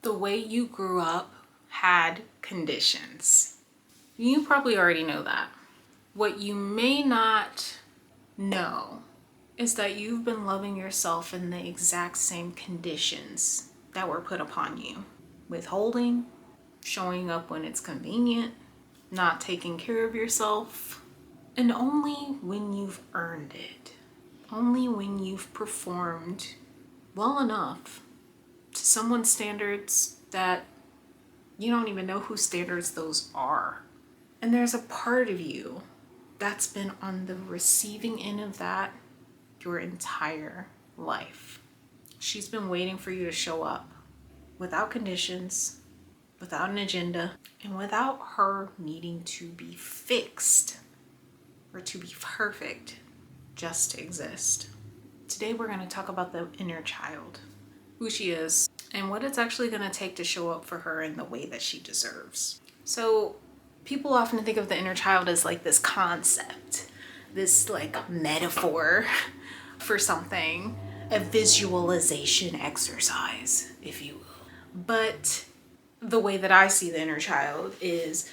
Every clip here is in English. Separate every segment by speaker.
Speaker 1: the way you grew up had conditions. You probably already know that. What you may not know is that you've been loving yourself in the exact same conditions that were put upon you. Withholding, showing up when it's convenient, not taking care of yourself, and only when you've earned it. Only when you've performed well enough to someone's standards that you don't even know whose standards those are. And there's a part of you that's been on the receiving end of that your entire life. She's been waiting for you to show up without conditions, without an agenda, and without her needing to be fixed or to be perfect, just to exist. Today we're going to talk about the inner child, who she is, and what it's actually going to take to show up for her in the way that she deserves. So people often think of the inner child as like this concept, this like metaphor for something, a visualization exercise, if you will. But the way that I see the inner child is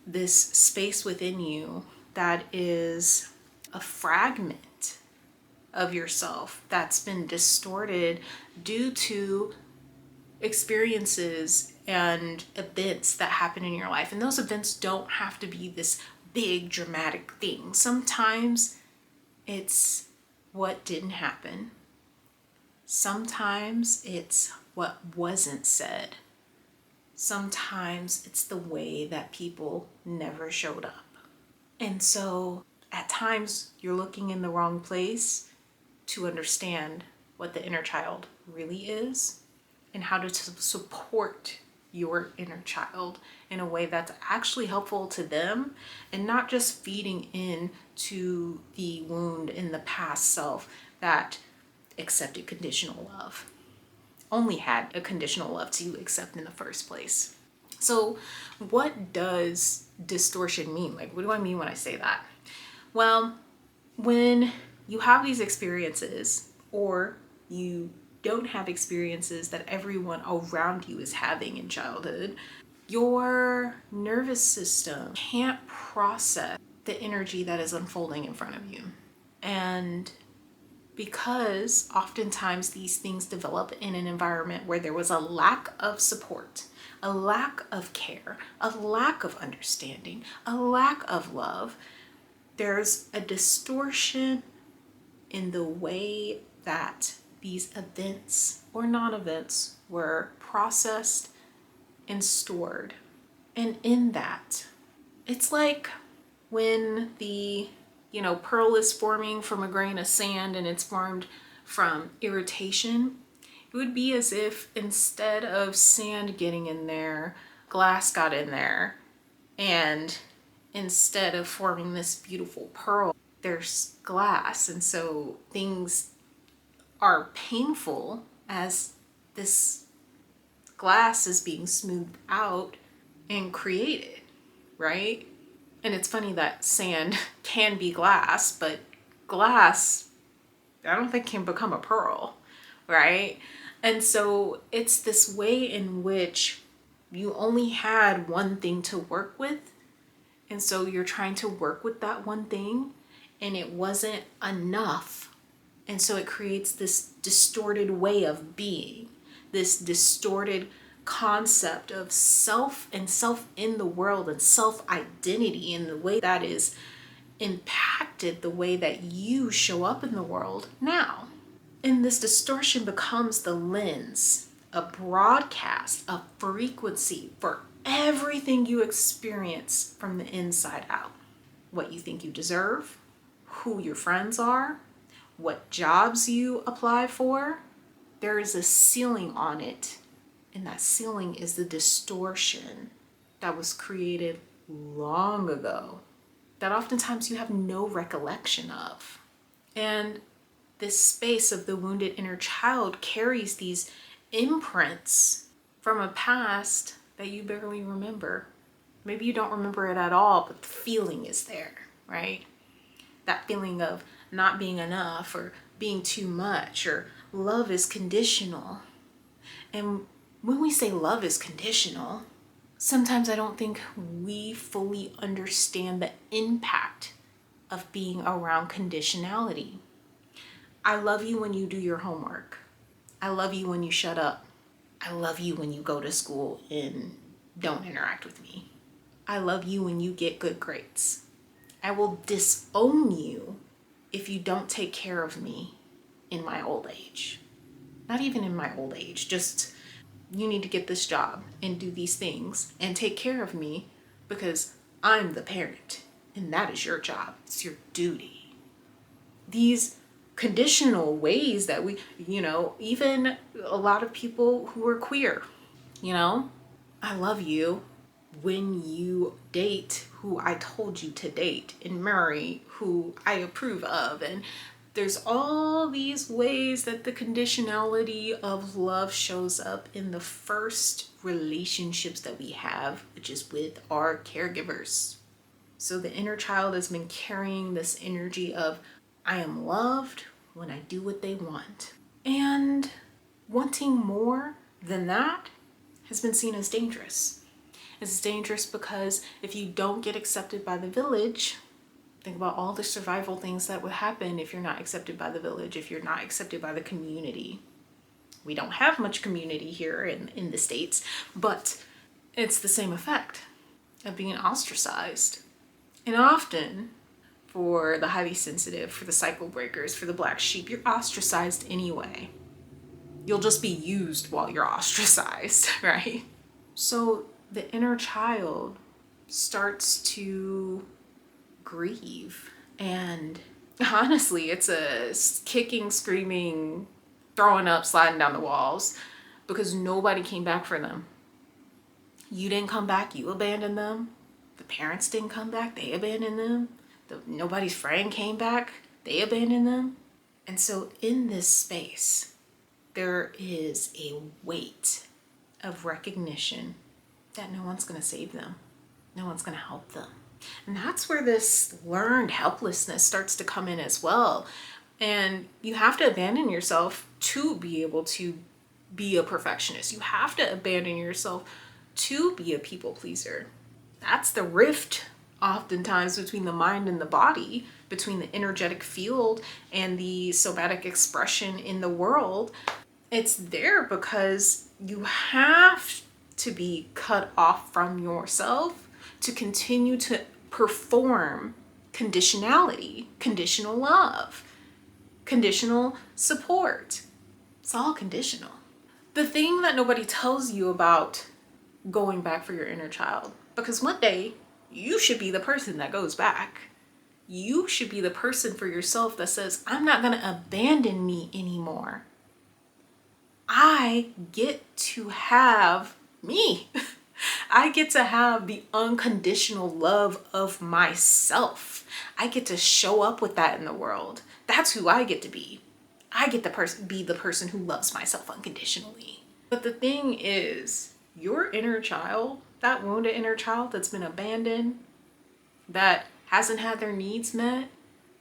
Speaker 1: this space within you that is a fragment of yourself that's been distorted due to experiences and events that happen in your life. And those events don't have to be this big dramatic thing. Sometimes it's what didn't happen. Sometimes it's what wasn't said. Sometimes it's the way that people never showed up. And so at times you're looking in the wrong place to understand what the inner child really is and how to support your inner child in a way that's actually helpful to them and not just feeding in to the wound in the past self that accepted conditional love, only had a conditional love to accept in the first place. So what does distortion mean? Like, what do I mean when I say that? Well, when you have these experiences or you don't have experiences that everyone around you is having in childhood, your nervous system can't process the energy that is unfolding in front of you. And because oftentimes these things develop in an environment where there was a lack of support, a lack of care, a lack of understanding, a lack of love, there's a distortion in the way that these events or non-events were processed and stored. And in that, it's like when the pearl is forming from a grain of sand and it's formed from irritation. It would be as if instead of sand getting in there, glass got in there, and instead of forming this beautiful pearl, there's glass. And so things are painful as this glass is being smoothed out and created, right? And it's funny that sand can be glass, but glass, I don't think can become a pearl, right? And so it's this way in which you only had one thing to work with. And so you're trying to work with that one thing and it wasn't enough. And so it creates this distorted way of being, this distorted concept of self and self in the world and self-identity in the way that is impacted the way that you show up in the world now. And this distortion becomes the lens, a broadcast, a frequency for everything you experience from the inside out. What you think you deserve, who your friends are, what jobs you apply for, there is a ceiling on it. And that ceiling is the distortion that was created long ago that oftentimes you have no recollection of. And this space of the wounded inner child carries these imprints from a past that you barely remember. Maybe you don't remember it at all, but the feeling is there, right? That feeling of not being enough or being too much or love is conditional. And When we say love is conditional, sometimes I don't think we fully understand the impact of being around conditionality. I love you when you do your homework. I love you when you shut up. I love you when you go to school and don't interact with me. I love you when you get good grades. I will disown you if you don't take care of me in my old age. Not even in my old age, just you need to get this job and do these things and take care of me because I'm the parent and that is your job. It's your duty. These conditional ways that we, even a lot of people who are queer, I love you when you date who I told you to date and marry who I approve of. And there's all these ways that the conditionality of love shows up in the first relationships that we have, which is with our caregivers. So the inner child has been carrying this energy of, I am loved when I do what they want. And wanting more than that has been seen as dangerous. It's dangerous because if you don't get accepted by the village, think about all the survival things that would happen if you're not accepted by the village, if you're not accepted by the community. We don't have much community here in the States, but it's the same effect of being ostracized. And often, for the highly sensitive, for the cycle breakers, for the black sheep, you're ostracized anyway. You'll just be used while you're ostracized, right? So the inner child starts to grieve. And honestly, it's a kicking, screaming, throwing up, sliding down the walls because nobody came back for them. You didn't come back, you abandoned them. The parents didn't come back, they abandoned them. Nobody's friend came back, they abandoned them. And so in this space, there is a weight of recognition that no one's going to save them. No one's going to help them. And that's where this learned helplessness starts to come in as well. And you have to abandon yourself to be able to be a perfectionist. You have to abandon yourself to be a people pleaser. That's the rift oftentimes between the mind and the body, between the energetic field and the somatic expression in the world. It's there because you have to be cut off from yourself to continue to perform conditionality, conditional love, conditional support. It's all conditional. The thing that nobody tells you about going back for your inner child, because one day you should be the person that goes back. You should be the person for yourself that says, I'm not going to abandon me anymore. I get to have me. I get to have the unconditional love of myself. I get to show up with that in the world. That's who I get to be. I get to be the person who loves myself unconditionally. But the thing is, your inner child, that wounded inner child that's been abandoned, that hasn't had their needs met,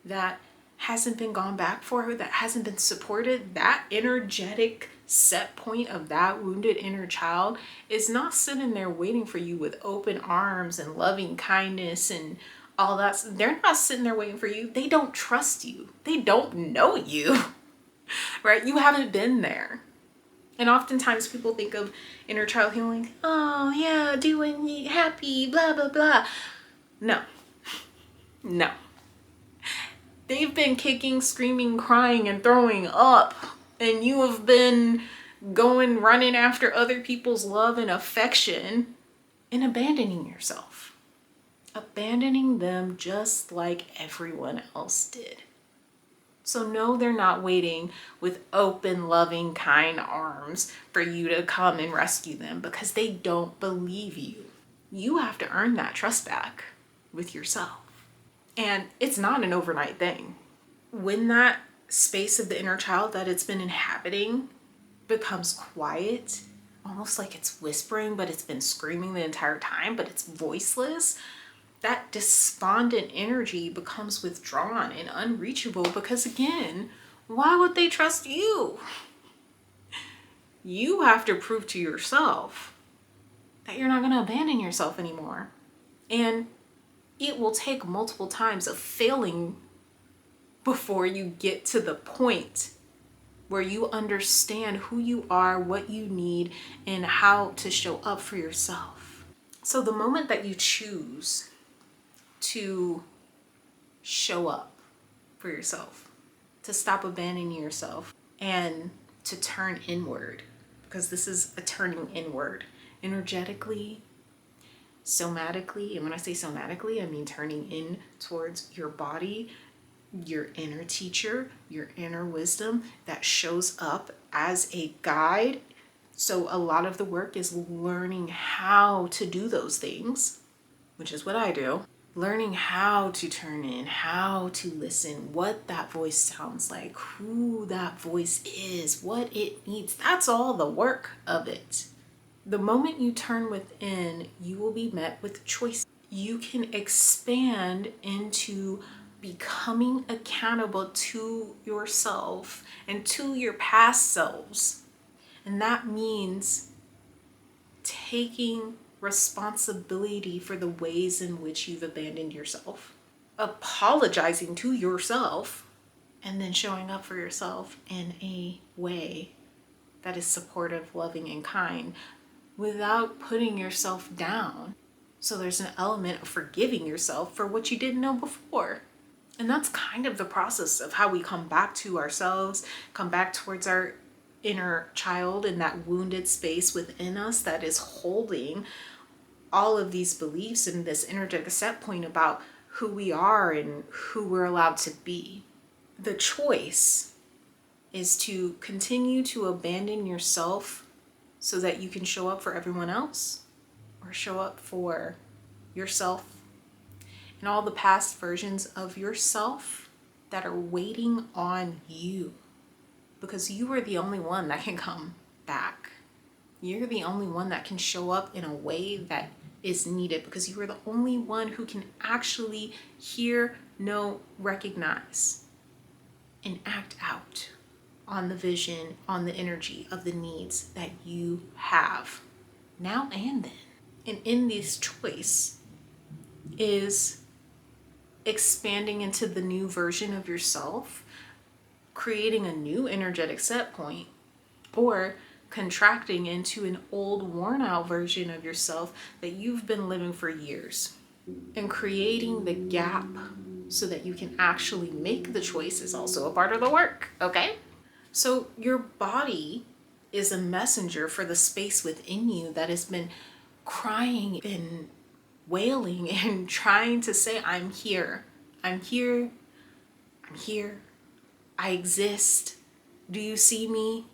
Speaker 1: that hasn't been gone back for, that hasn't been supported, that energetic set point of that wounded inner child is not sitting there waiting for you with open arms and loving kindness and all that. They're not sitting there waiting for you. They don't trust you. They don't know you, right? You haven't been there. And oftentimes people think of inner child healing, oh yeah, doing happy, blah, blah, blah. No. They've been kicking, screaming, crying, and throwing up. And you have been running after other people's love and affection and abandoning yourself. Abandoning them just like everyone else did. So no, they're not waiting with open, loving, kind arms for you to come and rescue them because they don't believe you. You have to earn that trust back with yourself. And it's not an overnight thing. When that space of the inner child that it's been inhabiting becomes quiet, almost like it's whispering, but it's been screaming the entire time, but it's voiceless, that despondent energy becomes withdrawn and unreachable because, again, why would they trust you? You have to prove to yourself that you're not going to abandon yourself anymore. And it will take multiple times of failing before you get to the point where you understand who you are, what you need, and how to show up for yourself. So the moment that you choose to show up for yourself, to stop abandoning yourself, and to turn inward, because this is a turning inward, energetically, somatically. And when I say somatically, I mean turning in towards your body, your inner teacher, your inner wisdom that shows up as a guide. So a lot of the work is learning how to do those things, which is what I do. Learning how to turn in, how to listen, what that voice sounds like, who that voice is, what it needs. That's all the work of it. The moment you turn within, you will be met with choice. You can expand into becoming accountable to yourself and to your past selves. And that means taking responsibility for the ways in which you've abandoned yourself, apologizing to yourself, and then showing up for yourself in a way that is supportive, loving, and kind without putting yourself down. So there's an element of forgiving yourself for what you didn't know before. And that's kind of the process of how we come back to ourselves, come back towards our inner child in that wounded space within us that is holding all of these beliefs and this energetic set point about who we are and who we're allowed to be. The choice is to continue to abandon yourself so that you can show up for everyone else, or show up for yourself and all the past versions of yourself that are waiting on you. Because you are the only one that can come back. You're the only one that can show up in a way that is needed, because you are the only one who can actually hear, know, recognize, and act out on the vision, on the energy of the needs that you have now and then. And in this choice is expanding into the new version of yourself, creating a new energetic set point, or contracting into an old worn out version of yourself that you've been living for years, and creating the gap so that you can actually make the choice is also a part of the work. Okay, so your body is a messenger for the space within you that has been crying and wailing and trying to say, I'm here, I'm here, I'm here, I exist. Do you see me?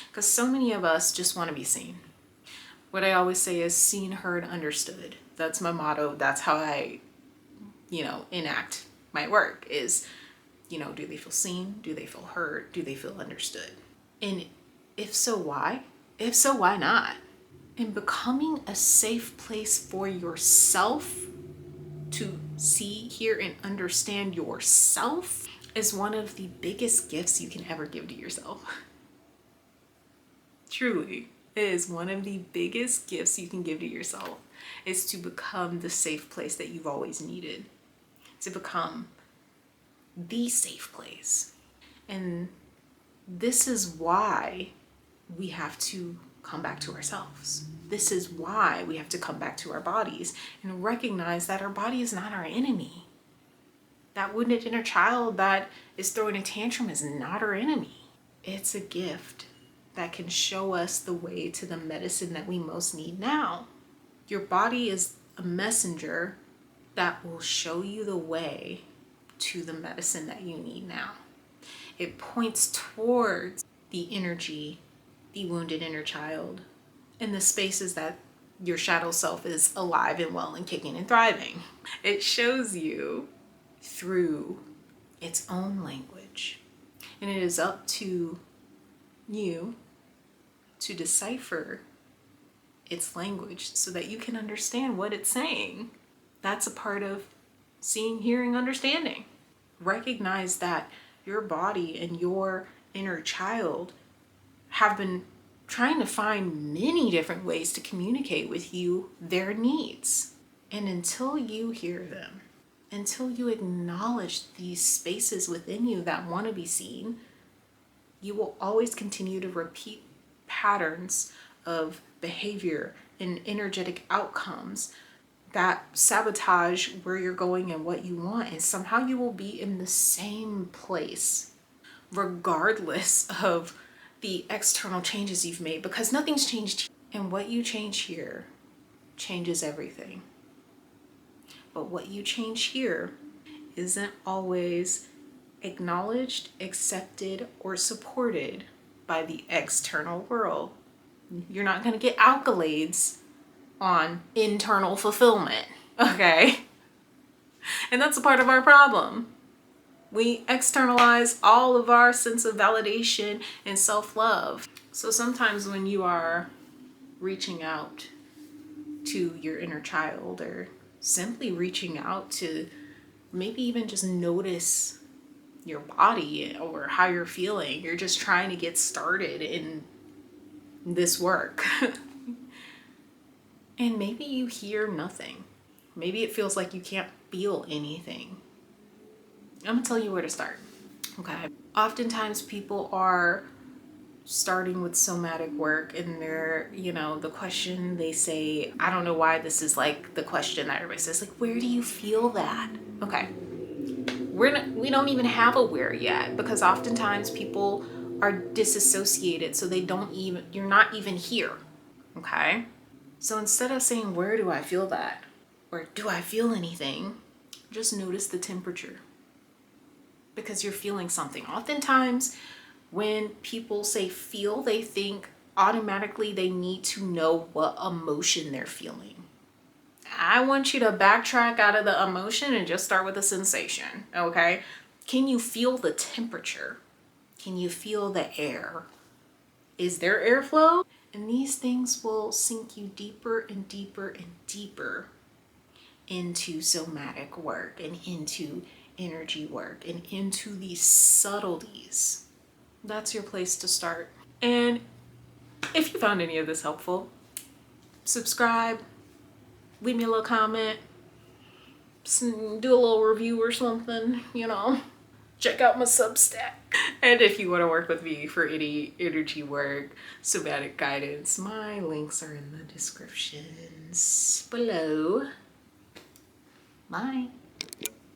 Speaker 1: Because so many of us just want to be seen. What I always say is seen, heard, understood. That's my motto. That's how I, enact my work is, do they feel seen? Do they feel heard? Do they feel understood? And if so, why? If so, why not? And becoming a safe place for yourself to see, hear, and understand yourself is one of the biggest gifts you can ever give to yourself. Truly, it is one of the biggest gifts you can give to yourself, is to become the safe place that you've always needed, to become the safe place. And this is why we have to come back to ourselves. This is why we have to come back to our bodies and recognize that our body is not our enemy. That wounded inner child that is throwing a tantrum is not our enemy. It's a gift that can show us the way to the medicine that we most need now. Your body is a messenger that will show you the way to the medicine that you need now. It points towards the energy, the wounded inner child, and the spaces that your shadow self is alive and well and kicking and thriving. It shows you through its own language. And it is up to you to decipher its language so that you can understand what it's saying. That's a part of seeing, hearing, understanding. Recognize that your body and your inner child have been trying to find many different ways to communicate with you their needs. And until you hear them, until you acknowledge these spaces within you that want to be seen, you will always continue to repeat patterns of behavior and energetic outcomes that sabotage where you're going and what you want. And somehow you will be in the same place, regardless of the external changes you've made, because nothing's changed. And what you change here changes everything. But what you change here isn't always acknowledged, accepted, or supported by the external world. You're not going to get accolades on internal fulfillment, okay? And that's a part of our problem. We externalize all of our sense of validation and self-love. So sometimes when you are reaching out to your inner child, or simply reaching out to maybe even just notice your body or how you're feeling, you're just trying to get started in this work. And maybe you hear nothing. Maybe it feels like you can't feel anything. I'm gonna tell you where to start, okay? Oftentimes people are starting with somatic work, and they're, the question they say, I don't know why this is like the question that everybody says, like, where do you feel that? Okay. We don't even have a where yet, because oftentimes people are disassociated, so you're not even here, okay? So instead of saying, where do I feel that? Or do I feel anything? Just notice the temperature, because you're feeling something. Oftentimes when people say feel, they think automatically they need to know what emotion they're feeling. I want you to backtrack out of the emotion and just start with the sensation, okay? Can you feel the temperature? Can you feel the air? Is there airflow? And these things will sink you deeper and deeper and deeper into somatic work and into energy work and into these subtleties. That's your place to start. And if you found any of this helpful, subscribe, leave me a little comment, do a little review or something, check out my Substack. And if you want to work with me for any energy work, somatic guidance, my links are in the descriptions below. Bye.